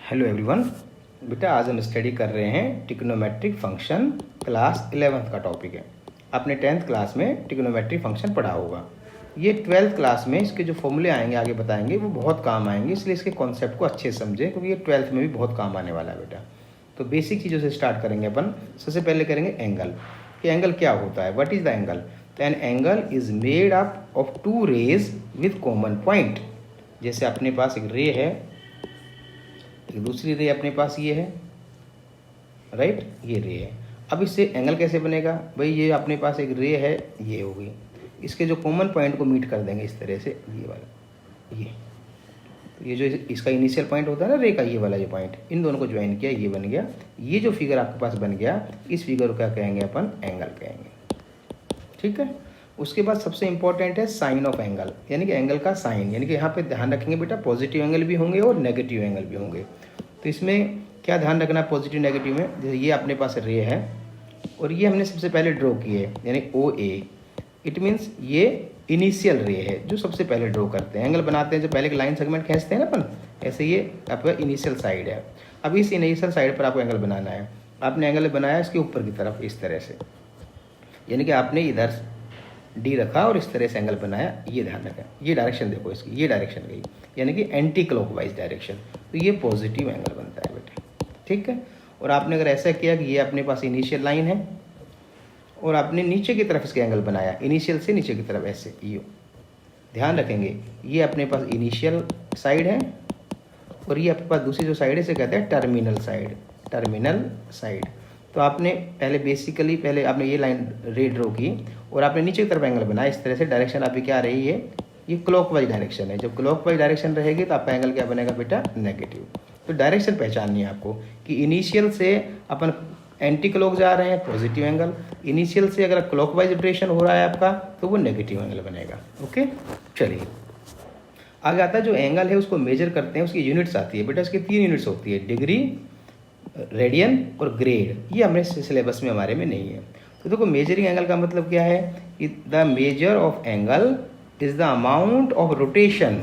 Hello everyone. बेटा आज हम स्टडी कर रहे हैं ट्रिग्नोमेट्रिक फंक्शन। क्लास 11th का टॉपिक है। आपने 10th क्लास में ट्रिग्नोमेट्रिक फंक्शन पढ़ा होगा। ये 12th क्लास में इसके जो फॉर्मूले आएंगे आगे बताएंगे वो बहुत काम आएंगे, इसलिए इसके कॉन्सेप्ट को अच्छे से समझें क्योंकि ये 12th में भी बहुत काम आने वाला है बेटा। तो बेसिक चीज़ों से स्टार्ट करेंगे अपन। सबसे पहले करेंगे एंगल कि एंगल क्या होता है, what is the angle. An angle is made up of two rays with common point. जैसे अपने पास एक रे है, एक दूसरी रे अपने पास ये है, राइट, ये रे है। अब इससे एंगल कैसे बनेगा भाई, ये अपने पास एक रे है, ये होगी, इसके जो कॉमन पॉइंट को मीट कर देंगे इस तरह से, ये वाला, ये जो इसका इनिशियल पॉइंट होता है ना रे का, ये वाला जो पॉइंट, इन दोनों को ज्वाइन किया, ये बन गया। ये जो फिगर आपके पास बन गया, इस फिगर को क्या कहेंगे अपन, एंगल कहेंगे। ठीक है। उसके बाद सबसे इंपॉर्टेंट है साइन ऑफ एंगल, यानी कि एंगल का साइन, यानी कि यहाँ पे ध्यान रखेंगे बेटा पॉजिटिव एंगल भी होंगे और नेगेटिव एंगल भी होंगे। तो इसमें क्या ध्यान रखना है पॉजिटिव नेगेटिव में, जैसे ये अपने पास रे है और ये हमने सबसे पहले ड्रॉ किए यानी ओ ए, इट मीन्स ये इनिशियल रे है जो सबसे पहले ड्रॉ करते हैं। एंगल बनाते हैं जो पहले लाइन सेगमेंट खींचते हैं ना अपन, ऐसे ये आपका इनिशियल साइड है। अब इस इनिशियल साइड पर आपको एंगल बनाना है। आपने एंगल बनाया इसके ऊपर की तरफ इस तरह से, यानी कि आपने इधर डी रखा और इस तरह से एंगल बनाया। ये ध्यान रखें, ये डायरेक्शन देखो इसकी, ये डायरेक्शन गई यानी कि एंटी क्लॉकवाइज डायरेक्शन, तो ये पॉजिटिव एंगल बनता है बेटा। ठीक है। और आपने अगर ऐसा किया कि ये अपने पास इनिशियल लाइन है और आपने नीचे की तरफ इसके एंगल बनाया, इनिशियल से नीचे की तरफ ऐसे, ये ध्यान रखेंगे ये अपने पास इनिशियल साइड है और ये अपने पास दूसरी जो साइड है इसे कहते हैं टर्मिनल साइड, टर्मिनल साइड। तो आपने पहले बेसिकली पहले आपने ये लाइन रे ड्रॉ की और आपने नीचे की तरफ एंगल बनाया इस तरह से। डायरेक्शन आपकी क्या रही है, ये क्लॉकवाइज डायरेक्शन है। जब क्लॉकवाइज डायरेक्शन रहेगी तो आपका एंगल क्या बनेगा बेटा, नेगेटिव। तो डायरेक्शन पहचाननी है आपको कि इनिशियल से अपन एंटी क्लॉक जा रहे हैं, पॉजिटिव एंगल। इनिशियल से अगर क्लॉकवाइज रोटेशन हो रहा है आपका तो वो नेगेटिव एंगल बनेगा। ओके, चलिए आगे आता है जो एंगल है उसको मेजर करते हैं, उसकी यूनिट्स आती है बेटा। इसकी 3 यूनिट्स होती है, डिग्री, रेडियन और ग्रेड। ये हमारे सिलेबस में हमारे में नहीं है। तो देखो मेजरिंग एंगल का मतलब क्या है, the measure of angle is the amount of rotation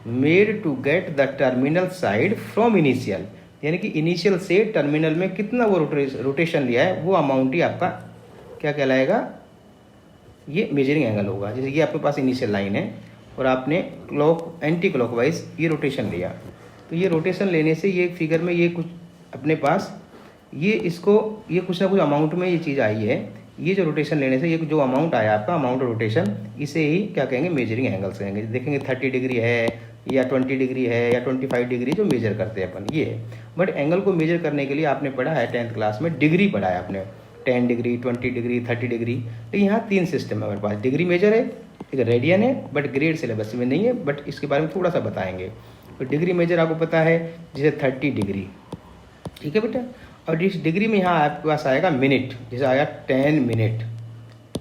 made to get the terminal side from initial, यानी कि इनिशियल से टर्मिनल में कितना वो रोटेशन लिया है वो अमाउंट ही आपका क्या कहलाएगा, ये मेजरिंग एंगल होगा। जैसे ये आपके पास इनिशियल लाइन है और आपने एंटी क्लॉकवाइज ये रोटेशन लिया, तो ये रोटेशन लेने से ये फिगर में ये कुछ अपने पास ये कुछ ना कुछ अमाउंट में ये चीज़ आई है। ये जो रोटेशन लेने से ये जो अमाउंट आया आपका, अमाउंट ऑफ रोटेशन, इसे ही क्या कहेंगे, मेजरिंग एंगल्स कहेंगे। देखेंगे 30 डिग्री है या 20 डिग्री है या 25 डिग्री जो मेजर करते हैं अपन, ये है। बट एंगल को मेजर करने के लिए आपने पढ़ा है 10th क्लास में, डिग्री पढ़ा है आपने, 10 डिग्री, 20 डिग्री, 30 डिग्री। तो यहाँ 3 सिस्टम है हमारे पास, डिग्री मेजर है, एक रेडियन है, बट ग्रेड सिलेबस में नहीं है, बट इसके बारे में थोड़ा सा बताएंगे। तो डिग्री मेजर आपको पता है जैसे 30 डिग्री, ठीक है बेटा। और इस डिग्री में यहाँ आपके पास आएगा मिनट, जैसे आया 10 मिनट,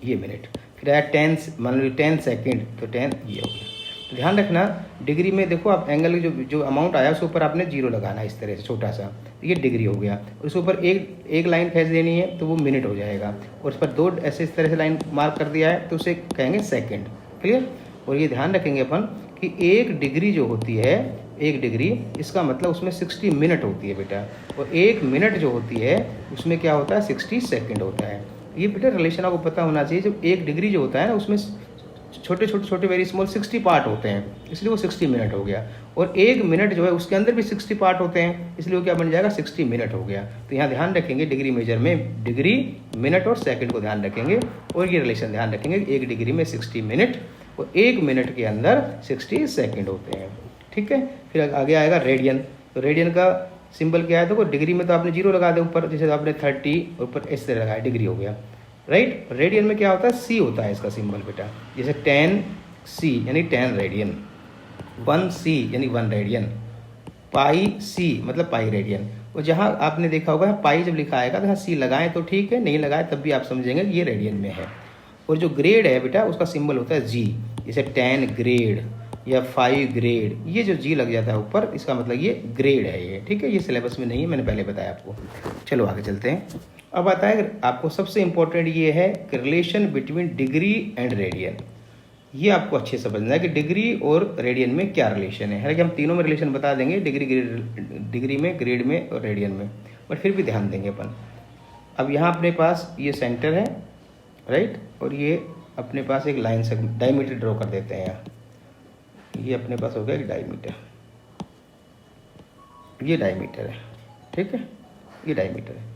ये मिनट, फिर आया 10 मान लो 10 सेकेंड, तो 10 ये हो गया। तो ध्यान रखना डिग्री में देखो आप एंगल जो अमाउंट आया उसके ऊपर आपने 0 लगाना इस तरह से छोटा सा, ये डिग्री हो गया। उसके ऊपर एक लाइन खींच देनी है तो वो मिनट हो जाएगा, और उस पर 2 ऐसे इस तरह से लाइन मार्क कर दिया है तो उसे कहेंगे सेकेंड। क्लियर। और ये ध्यान रखेंगे अपन कि 1 डिग्री जो होती है, 1 डिग्री, इसका मतलब उसमें 60 मिनट होती है बेटा, और 1 मिनट जो होती है उसमें क्या होता है, 60 सेकंड होता है। ये बेटा रिलेशन आपको पता होना चाहिए। जब 1 डिग्री जो होता है ना उसमें छोटे वेरी स्मॉल 60 पार्ट होते हैं, इसलिए वो 60 मिनट हो गया। और 1 मिनट जो है उसके अंदर भी 60 पार्ट होते हैं, इसलिए वो क्या बन जाएगा, 60 मिनट हो गया। तो यहाँ ध्यान रखेंगे डिग्री मेजर में डिग्री, मिनट और सेकंड को ध्यान रखेंगे, और ये रिलेशन ध्यान रखेंगे, 1 डिग्री में 60 मिनट और 1 मिनट के अंदर 60 सेकंड होते हैं। ठीक है। फिर आगे आएगा रेडियन। तो रेडियन का सिंबल क्या है, तो डिग्री में तो आपने 0 लगा दे ऊपर, जैसे आपने 30 ऊपर इस तरह लगाया, डिग्री हो गया, राइट। रेडियन में क्या होता है, सी होता है इसका सिंबल बेटा, जैसे 10 सी यानी 10 रेडियन, 1 सी यानी 1 रेडियन, पाई सी मतलब पाई रेडियन। और जहाँ आपने देखा होगा पाई जब लिखा आएगा तो यहाँ सी लगाएं तो ठीक है, नहीं लगाए तब भी आप समझेंगे ये रेडियन में है। और जो ग्रेड है बेटा उसका सिंबल होता है जी, जैसे 10 ग्रेड या 5 ग्रेड, ये जो जी लग जाता है ऊपर इसका मतलब ये ग्रेड है ये। ठीक है, ये सिलेबस में नहीं है, मैंने पहले बताया आपको। चलो आगे चलते हैं। अब आता है आपको सबसे इंपॉर्टेंट ये है कि relation between degree and radian. ये आपको अच्छे से समझना है कि डिग्री और रेडियन में क्या रिलेशन है। हालांकि हम तीनों में रिलेशन बता देंगे, डिग्री में, ग्रेड में और रेडियन में, बट फिर भी ध्यान देंगे अपन। अब यहाँ अपने पास ये सेंटर है, राइट, और ये अपने पास एक लाइन से डायमीटर ड्रॉ कर देते हैं यहाँ। ये अपने पास हो गया एक डायमीटर, ये डायमीटर है, ठीक है, ये डायमीटर है।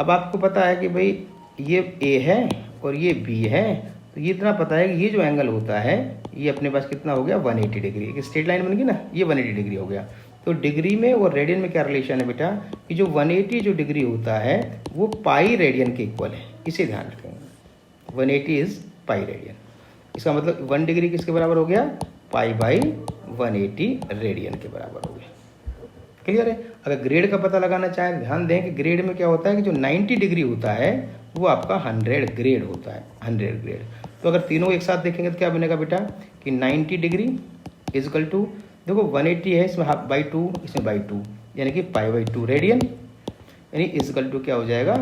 अब आपको पता है कि भाई ये ए है और ये बी है, तो ये इतना पता है कि ये जो एंगल होता है ये अपने पास कितना हो गया 180 डिग्री। एक स्ट्रेट लाइन बन गई ना, ये 180 डिग्री हो गया। तो डिग्री में और रेडियन में क्या रिलेशन है बेटा, कि जो 180 जो डिग्री होता है वो पाई रेडियन के इक्वल है, इसे ध्यान रखेंगे। 180 इज पाई रेडियन। इसका मतलब 1 डिग्री किसके बराबर हो गया, पाई बाई 180 रेडियन के बराबर हो गया। क्लियर है। अगर ग्रेड का पता लगाना चाहें, ध्यान दें कि ग्रेड में क्या होता है कि जो 90 डिग्री होता है वो आपका 100 ग्रेड होता है, 100 ग्रेड। तो अगर तीनों एक साथ देखेंगे तो क्या बनेगा बेटा कि 90 डिग्री इजकल टू, देखो 180 है, इसमें हाफ बाई 2, इसमें बाई 2, यानी कि पाई बाई 2 रेडियन, यानी इजकल टू क्या हो जाएगा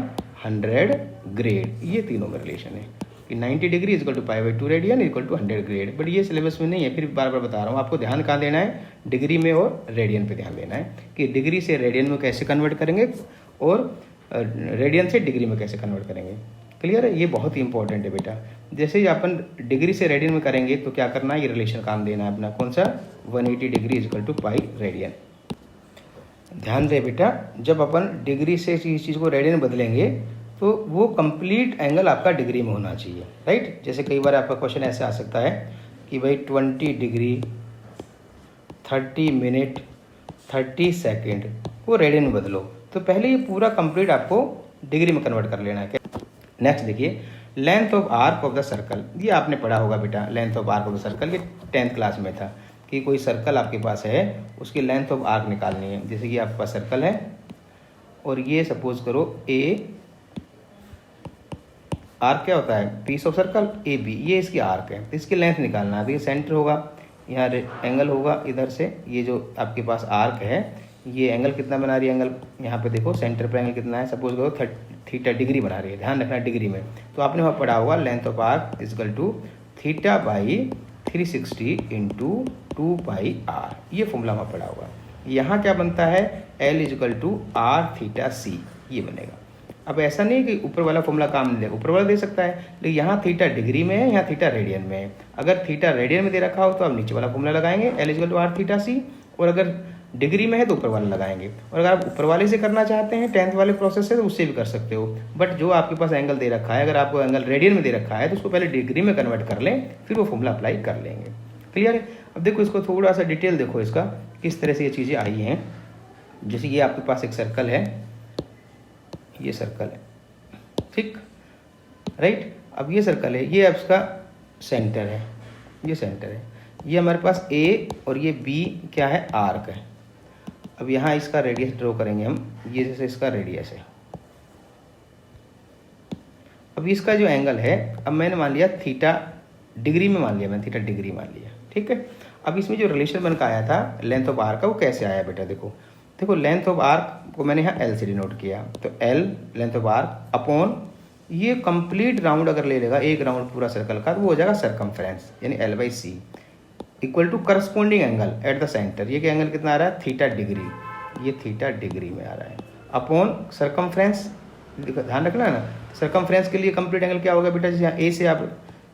100 ग्रेड। ये तीनों में रिलेशन है कि 90 degree equal to pi by 2 radian equal to 100 grade. But ये सिलेबस में नहीं है, फिर बार बार बता रहा हूँ आपको, ध्यान कहाँ देना है, डिग्री में और रेडियन पे ध्यान देना है कि डिग्री से रेडियन में कैसे कन्वर्ट करेंगे और रेडियन से डिग्री में कैसे कन्वर्ट करेंगे। क्लियर है, ये बहुत ही इंपॉर्टेंट है बेटा। जैसे ही अपन डिग्री से रेडियन में करेंगे तो क्या करना है, ये रिलेशन काम देना है अपना, कौन सा 180 degree equal to pi radian. ध्यान दे बेटा, जब अपन डिग्री से इस चीज़ को रेडियन बदलेंगे तो वो कंप्लीट एंगल आपका डिग्री में होना चाहिए, राइट। जैसे कई बार आपका क्वेश्चन ऐसे आ सकता है कि भाई 20 डिग्री 30 मिनट 30 सेकेंड को रेडियन में बदलो, तो पहले ये पूरा कंप्लीट आपको डिग्री में कन्वर्ट कर लेना है। नेक्स्ट देखिए, length of arc of the circle. ये आपने पढ़ा होगा बेटा, length of arc of the circle, ये 10th क्लास में था कि कोई सर्कल आपके पास है, उसकी लेंथ ऑफ आर्क निकालनी है। जैसे कि आपके पास सर्कल है और ये सपोज करो ए, आर्क क्या होता है, piece of circle A B, ये इसकी आर्क है, तो इसकी लेंथ निकालना है। तो ये सेंटर होगा, यहाँ एंगल होगा इधर से, ये जो आपके पास आर्क है ये एंगल कितना बना रही है, एंगल यहाँ पे देखो सेंटर पे एंगल कितना है, सपोज करो थीटा डिग्री बना रही है, ध्यान रखना डिग्री में। तो आपने वहाँ पढ़ा होगा length of arc is equal to theta by 360 into 2 pi R, ये फॉर्मूला वहाँ पढ़ा होगा। यहाँ क्या बनता है, L is equal to R theta C, ये बनेगा। अब ऐसा नहीं कि ऊपर वाला फॉर्मूला काम नहीं देगा, ऊपर वाला दे सकता है, लेकिन यहाँ थीटा डिग्री में है, यहाँ थीटा रेडियन में है। अगर थीटा रेडियन में दे रखा हो तो आप नीचे वाला फॉर्मूला लगाएंगे, L is equal to R theta C, और अगर डिग्री में है तो ऊपर वाला लगाएंगे। और अगर आप ऊपर वाले से करना चाहते हैं 10th वाले प्रोसेस से तो उससे भी कर सकते हो, बट जो आपके पास एंगल दे रखा है, अगर आपको एंगल रेडियन में दे रखा है तो उसको पहले डिग्री में कन्वर्ट कर लें, फिर वो फॉर्मूला अप्लाई कर लेंगे। क्लियर है। अब देखो इसको थोड़ा सा डिटेल देखो, इसका किस तरह से ये चीज़ें आई हैं। जैसे ये आपके पास एक सर्कल है, ये सर्कल है, ठीक, राइट। अब ये सर्कल है, ये आपका सेंटर है, ये सेंटर है, ये हमारे पास ए और ये बी क्या है, आर्क है। अब यहाँ इसका रेडियस ड्रॉ करेंगे हम, ये जैसे इसका रेडियस है। अब इसका जो एंगल है, अब मैंने मान लिया थीटा डिग्री में, मान लिया मैंने थीटा डिग्री मान लिया, ठीक है। अब इसमें जो रिलेशन बन के आया था लेंथ ऑफ आर्क का, वो कैसे आया बेटा, देखो देखो लेंथ ऑफ आर्क को मैंने यहाँ एल से डिनोट किया, तो L length of arc upon ये कंप्लीट राउंड अगर ले लेगा, एक राउंड पूरा सर्कल का, तो वो हो जाएगा सरकमफ्रेंस, यानी L by C equal to corresponding angle at the centre. ये क्या एंगल कितना आ रहा है, थीटा डिग्री, ये थीटा डिग्री में आ रहा है, अपॉन सरकमफ्रेंस। ध्यान रखना है ना, सरकमफ्रेंस के लिए कंप्लीट एंगल क्या होगा बेटा, जैसे यहाँ ए से आप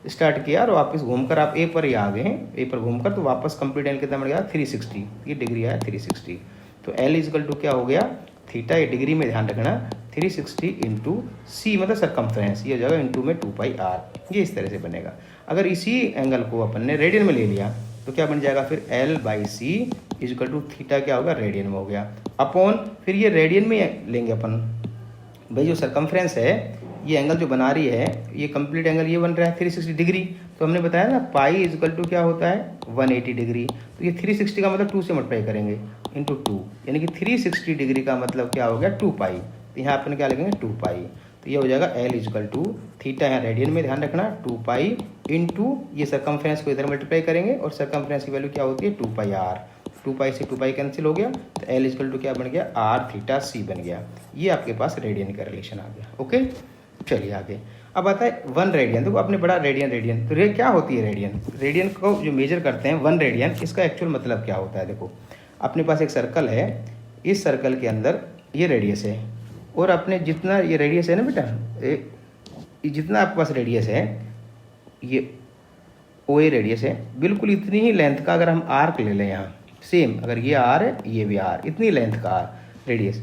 स्टार्ट किया और वापस घूमकर आप ए पर ही आ गए हैं, ए पर घूमकर, तो वापस कंप्लीट एंगल कितना बन गया 360, ये डिग्री आया 360। तो एल इजकल टू क्या हो गया, थीटा, ये डिग्री में ध्यान रखना, 360 इंटू सी मतलब सरकमफ्रेंस, ये हो जाएगा इंटू में 2 पाई आर, ये इस तरह से बनेगा। अगर इसी एंगल को अपन ने रेडियन में ले लिया तो क्या बन जाएगा फिर L by C equal to theta क्या होगा, रेडियन में हो गया, अपॉन फिर ये रेडियन में लेंगे अपन। भाई जो सरकमफ्रेंस है, ये एंगल जो बना रही है, ये कंप्लीट एंगल ये बन रहा है 360 डिग्री, तो हमने बताया ना पाई इजकल टू क्या होता है 180 डिग्री, तो ये 360 का मतलब 2 से मल्टीप्लाई करेंगे इंटू 2, यानी कि 360 डिग्री का मतलब क्या हो गया 2 पाई, तो यहाँ अपन क्या लिखेंगे 2 पाई, तो ये हो जाएगा एल इजकल टू थीटा, यहाँ रेडियन में ध्यान रखना 2 पाई इंटू ये सरकमफ्रेंस को इधर मल्टीप्लाई करेंगे, और सरकमफ्रेंस की वैल्यू क्या होती है 2 पाई आर, 2 पाई से 2 पाई कैंसिल हो गया, तो एल इजकल टू क्या बन गया आर थीटा सी बन गया। ये आपके पास रेडियन का रिलेशन आ गया। ओके, चलिए आगे। अब आता है 1 रेडियन। देखो आपने पढ़ा रेडियन, तो ये क्या होती है रेडियन? रेडियन को जो मेजर करते हैं 1 रेडियन, इसका एक्चुअल मतलब क्या होता है? देखो अपने पास एक सर्कल है, इस सर्कल के अंदर ये रेडियस है, और अपने जितना ये रेडियस है ना बेटा, जितना आपके पास रेडियस है, ये ओ ए रेडियस है, बिल्कुल इतनी ही लेंथ का अगर हम आर्क ले लें यहाँ, सेम अगर ये आर है ये भी आर, इतनी लेंथ का आर रेडियस,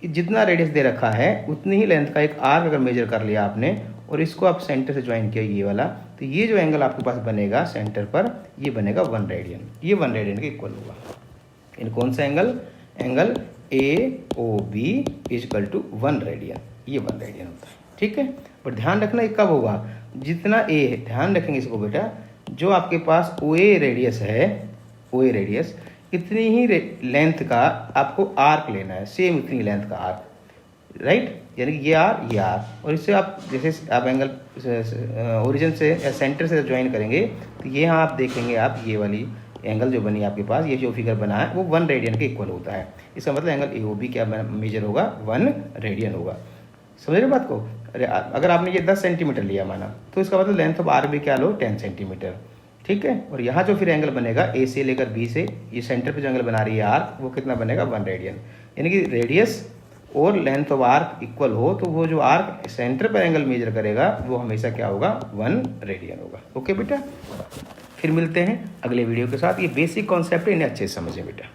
जितना रेडियस दे रखा है उतनी ही लेंथ का एक आर्क अगर मेजर कर लिया आपने, और इसको आप सेंटर से ज्वाइन किया ये वाला, तो ये जो एंगल आपके पास बनेगा सेंटर पर, ये बनेगा 1 रेडियन। ये 1 रेडियन के इक्वल होगा। इन कौन सा angle? Angle A O B equal to 1 radian, ये 1 रेडियन होता है। ठीक है, पर ध्यान रखना ये कब होगा? जितना ए है, ध्यान रखेंगे इसको बेटा, जो आपके पास ओ ए रेडियस है, ओ ए रेडियस, इतनी ही लेंथ का आपको आर्क लेना है, सेम इतनी लेंथ का आर्क, राइट? यानी कि ये आर, और इससे आप जैसे आप एंगल ओरिजिन से या सेंटर से ज्वाइन करेंगे, तो ये यहाँ आप देखेंगे, आप ये वाली एंगल जो बनी आपके पास, ये जो फिगर बना है वो 1 रेडियन के इक्वल होता है। इसका मतलब एंगल ए ओ बी क्या मेजर होगा? 1 रेडियन होगा। समझ रहे बात को? अरे अगर आपने ये 10 सेंटीमीटर लिया माना, तो इसका मतलब लेंथ ऑफ आर भी क्या लो? 10 सेंटीमीटर। ठीक है, और यहाँ जो फिर एंगल बनेगा ए से लेकर बी से, ये सेंटर पे जो एंगल बना रही है आर्क, वो कितना बनेगा? 1 रेडियन। यानी कि रेडियस और लेंथ ऑफ आर्क इक्वल हो, तो वो जो आर्क सेंटर पर एंगल मेजर करेगा वो हमेशा क्या होगा? 1 रेडियन होगा। ओके बेटा, फिर मिलते हैं अगले वीडियो के साथ। ये बेसिक कॉन्सेप्ट है, इन्हें अच्छे से समझें बेटा।